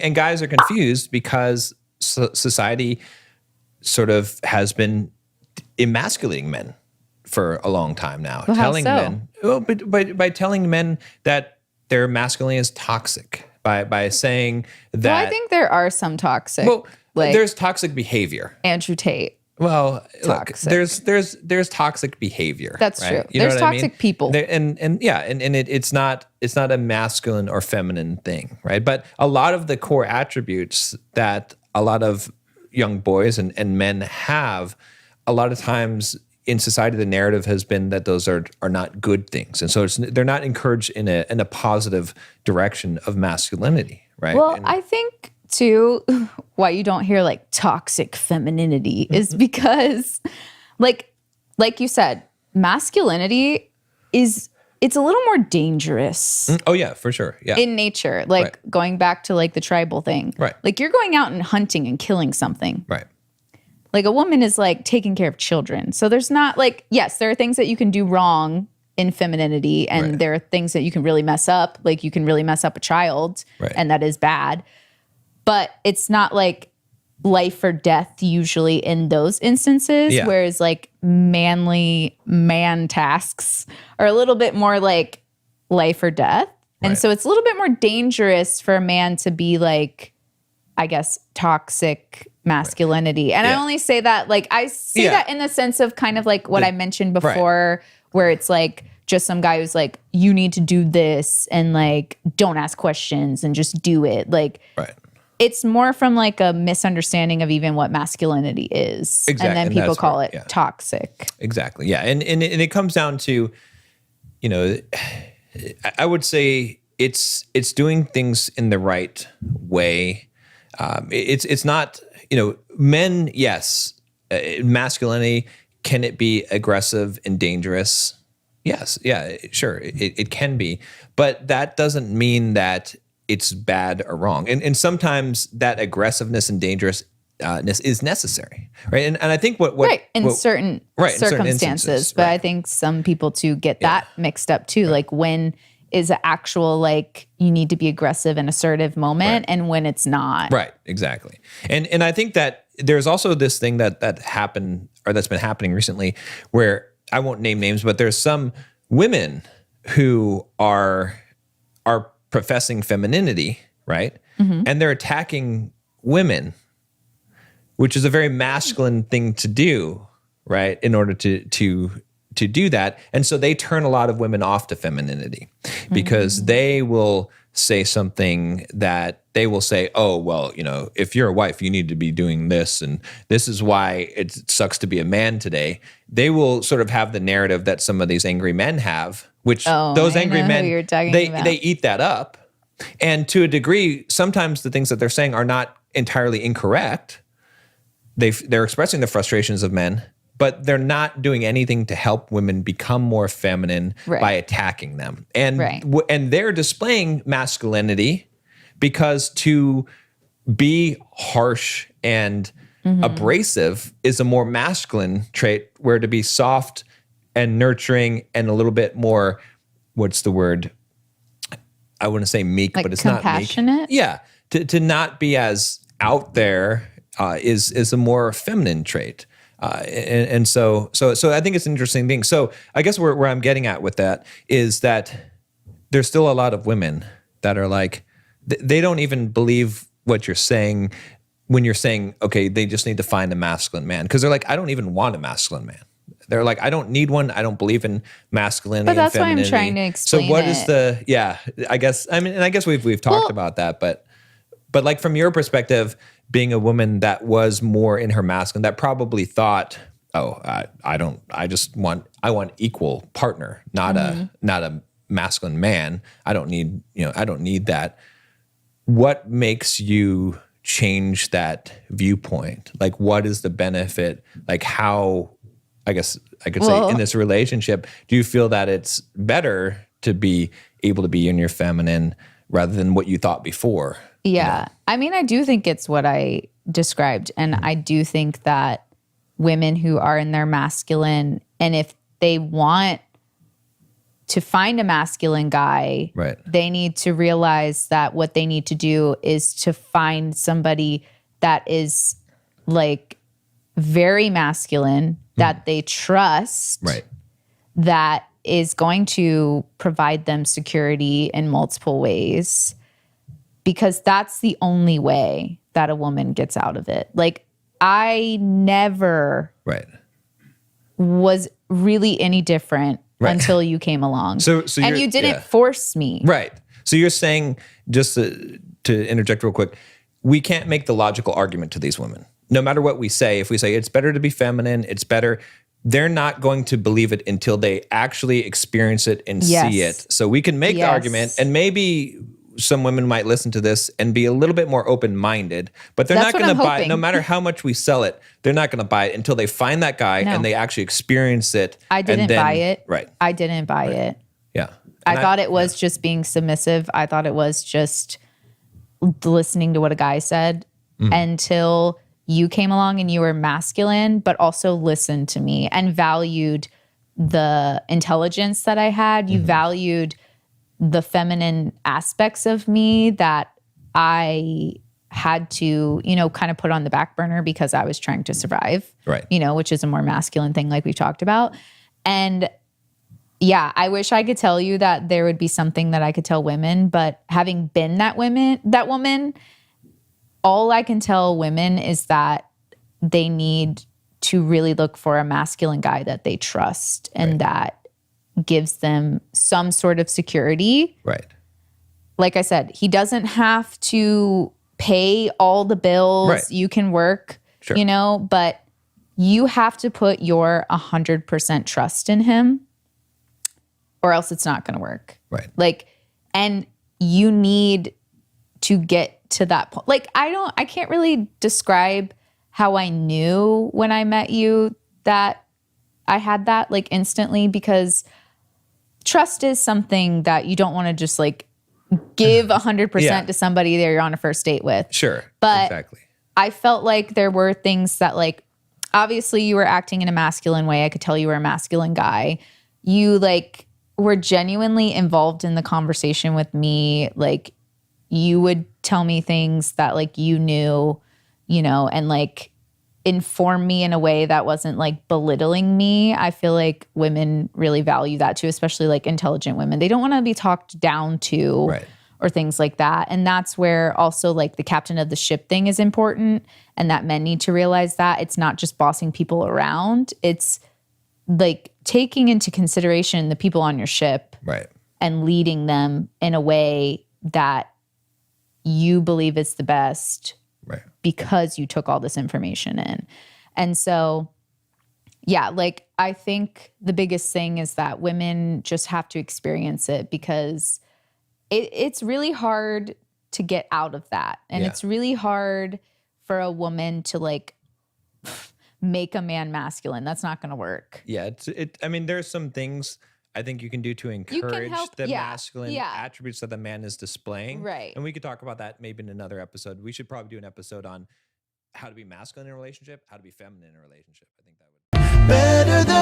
And guys are confused because society sort of has been emasculating men for a long time now. Well, telling how so? men, well, but by telling men that their masculinity is toxic, by saying that. Well, I think there are some toxic. Well, like there's toxic behavior. Andrew Tate. Well, look, Toxic. there's toxic behavior. That's right? true. You know There's what I mean? toxic people. And it's not a masculine or feminine thing, right? But a lot of the core attributes that a lot of young boys and men have, a lot of times in society, the narrative has been that those are not good things, and so they're not encouraged in a positive direction of masculinity, right? Well, I think too, why you don't hear like toxic femininity is because, like you said, masculinity it's a little more dangerous. Oh yeah, for sure. Yeah. In nature, like going back to like the tribal thing, right? Like you're going out and hunting and killing something, right? Like a woman is like taking care of children. So there's not like, yes, there are things that you can do wrong in femininity, and there are things that you can really mess up. Like you can really mess up a child, and that is bad. But it's not like life or death usually in those instances, whereas like manly man tasks are a little bit more like life or death. And so it's a little bit more dangerous for a man to be like, I guess, toxic masculinity. And I only say that, like, I say that in the sense of kind of like what I mentioned before, where it's like just some guy who's like, you need to do this and like, don't ask questions and just do it. Like, it's more from like a misunderstanding of even what masculinity is. Exactly. And then people call it toxic. Exactly. Yeah. And it comes down to, you know, I would say it's doing things in the right way. It's not, you know, men, yes, masculinity, can it be aggressive and dangerous? Yes. Yeah, sure. It can be. But that doesn't mean that it's bad or wrong. And sometimes that aggressiveness and dangerousness is necessary, right? And I think what in certain circumstances, but I think some people too get that mixed up too. Like when is an actual like you need to be aggressive and assertive moment, and when it's not. Right, exactly. And I think that there's also this thing that happened, or that's been happening recently, where I won't name names, but there's some women who are professing femininity, right? And they're attacking women, which is a very masculine thing to do, right? In order to do that. And so they turn a lot of women off to femininity because they will say something that they will say, oh, well, you know, if you're a wife, you need to be doing this. And this is why it sucks to be a man today. They will sort of have the narrative that some of these angry men have, which those angry men, they eat that up. And to a degree, sometimes the things that they're saying are not entirely incorrect. They're expressing the frustrations of men, but they're not doing anything to help women become more feminine by attacking them. And and they're displaying masculinity because to be harsh and abrasive is a more masculine trait, where to be soft and nurturing and a little bit more, what's the word? I wouldn't say meek, but it's not meek. Compassionate? Yeah. To not be as out there is a more feminine trait. And so I think it's an interesting thing. So I guess where I'm getting at with that is that there's still a lot of women that are like, they don't even believe what you're saying when you're saying, okay, they just need to find a masculine man. Because they're like, I don't even want a masculine man. They're like, I don't need one. I don't believe in masculinity. But that's and femininity. why I'm trying to explain. So what is I guess we've talked about that, but like from your perspective, being a woman that was more in her masculine, that probably thought, oh, I want equal partner, not a masculine man. I don't need that. What makes you change that viewpoint? Like, what is the benefit? Like, how, I guess I could say, in this relationship, do you feel that it's better to be able to be in your feminine rather than what you thought before? Yeah. You know? I mean, I do think it's what I described. And I do think that women who are in their masculine, and if they want to find a masculine guy, Right. they need to realize that what they need to do is to find somebody that is like very masculine, that they trust, Right. that is going to provide them security in multiple ways, because that's the only way that a woman gets out of it. Like, I never Right. was really any different until you came along. So and you didn't force me. Right. So you're saying, just to interject real quick, we can't make the logical argument to these women. No matter what we say, if we say it's better to be feminine, it's better, they're not going to believe it until they actually experience it and see it. So we can make the argument, and maybe some women might listen to this and be a little bit more open-minded, but they're not going to buy it. No matter how much we sell it, they're not going to buy it until they find that guy and they actually experience it. I didn't buy it. Right. I didn't buy it. Yeah. I thought it was just being submissive. I thought it was just listening to what a guy said until you came along and you were masculine, but also listened to me and valued the intelligence that I had. You valued the feminine aspects of me that I had to, kind of put on the back burner because I was trying to survive, right? Which is a more masculine thing like we've talked about. And yeah, I wish I could tell you that there would be something that I could tell women, but having been that woman, all I can tell women is that they need to really look for a masculine guy that they trust and that gives them some sort of security. Right. Like I said, he doesn't have to pay all the bills. Right. You can work, but you have to put your 100% trust in him or else it's not going to work. Right. And you need to get to that point. I can't really describe how I knew when I met you that I had that instantly, because trust is something that you don't want to just give 100% to somebody that you're on a first date with. Sure. But exactly. I felt like there were things that obviously you were acting in a masculine way. I could tell you were a masculine guy. You were genuinely involved in the conversation with me. You would tell me things that you knew, and inform me in a way that wasn't belittling me. I feel like women really value that too, especially intelligent women. They don't want to be talked down to or things like that. And that's where also the captain of the ship thing is important, and that men need to realize that it's not just bossing people around. It's taking into consideration the people on your ship and leading them in a way that you believe is the best because you took all this information in. And so, yeah, I think the biggest thing is that women just have to experience it, because it's really hard to get out of that. And it's really hard for a woman to make a man masculine. That's not going to work. Yeah. I mean, there's some things I think you can do to encourage the masculine attributes that the man is displaying. Right. And we could talk about that maybe in another episode. We should probably do an episode on how to be masculine in a relationship, how to be feminine in a relationship. I think that would. Better than